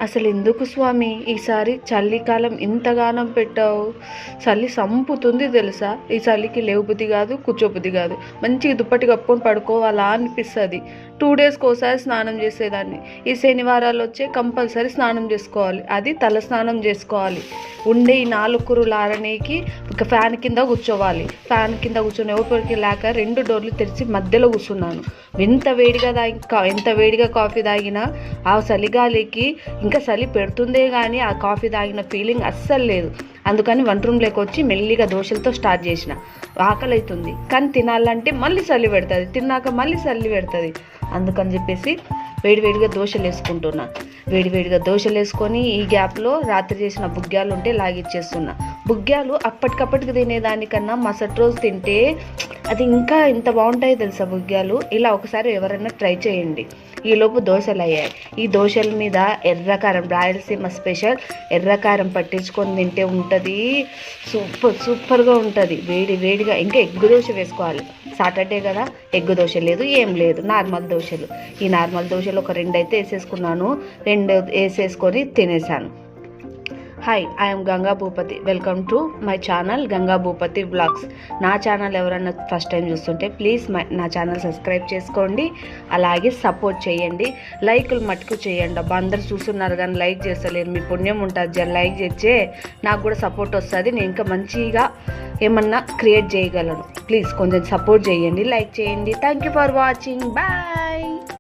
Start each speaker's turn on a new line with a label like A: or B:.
A: అసలు ఎందుకు స్వామి ఈసారి చలికాలం ఇంతగానం పెట్టావు? చలి సంపుతుంది తెలుసా. ఈ చలికి లేవబుద్ధి కాదు, కూర్చోబుద్ధి కాదు. మంచిగా దుప్పటి కప్పుకొని పడుకోవాలా అనిపిస్తుంది. 2 డేస్కి ఒకసారి స్నానం చేసేదాన్ని. ఈ శనివారాలు వచ్చే కంపల్సరీ స్నానం చేసుకోవాలి. అది తల స్నానం చేసుకోవాలి. ఉండే ఈ 4 కురులు ఆరనేకి ఒక ఫ్యాన్ కింద కూర్చోవాలి. ఫ్యాన్ కింద కూర్చొని ఊపిరికి లేక 2 డోర్లు తెరిచి మధ్యలో కూర్చున్నాను. ఎంత వేడిగా కాఫీ తాగినా ఆ చలిగాలికి ఇంకా చలి పెడుతుందే కానీ ఆ కాఫీ తాగిన ఫీలింగ్ అస్సలు లేదు. అందుకని వంట రూమ్లోకి వచ్చి మెల్లిగా దోశలతో స్టార్ట్ చేసిన. ఆకలి అవుతుంది కానీ తినాలంటే మళ్ళీ చలి పెడుతుంది, తిన్నాక మళ్ళీ చలి పెడుతుంది. అందుకని చెప్పేసి వేడివేడిగా దోశలు వేసుకుంటున్నా. వేడివేడిగా దోశలు వేసుకొని ఈ గ్యాప్లో రాత్రి చేసిన బుగ్గ్యాలు ఉంటే లాగిచ్చేస్తున్నా. బుగ్గ్యాలు అప్పటికప్పటికి తినేదానికన్నా మరుసటి రోజు తింటే అది ఇంకా ఎంత బాగుంటాయో తెలుసా బుగ్గ్యాలు. ఇలా ఒకసారి ఎవరైనా ట్రై చేయండి. ఈలోపు దోశలు అయ్యాయి. ఈ దోశల మీద ఎర్రకారం, రాయలసీమ స్పెషల్ ఎర్రకారం పట్టించుకొని తింటే ఉంటుంది. సూపర్గా ఉంటుంది. వేడిగా ఇంకా ఎగ్గు దోశ వేసుకోవాలి. సాటర్డే కదా, ఎగ్గు దోశ లేదు, ఏం లేదు, నార్మల్ దోశలు. ఈ నార్మల్ దోశలు ఒక 2 అయితే వేసేసుకున్నాను. 2 వేసేసుకొని తినేసాను. Hi, I'm Ganga Bhupathi. Welcome to my channel Ganga Bhupathi vlogs. నా ఛానల్ ఎవరైనా ఫస్ట్ టైం చూస్తుంటే ప్లీజ్ నా ఛానల్ సబ్స్క్రైబ్ చేసుకోండి. అలాగే సపోర్ట్ చేయండి. లైకులు మట్టుకు చేయండి. అబ్బా, అందరు చూస్తున్నారు కానీ లైక్ చేస్తలేరు. మీ పుణ్యం ఉంటుంది. లైక్ చేస్తే నాకు కూడా సపోర్ట్ వస్తుంది. నేను ఇంకా మంచిగా ఏమన్నా క్రియేట్ చేయగలను. ప్లీజ్ కొంచెం సపోర్ట్ చేయండి, లైక్ చేయండి. Thank you for watching. Bye.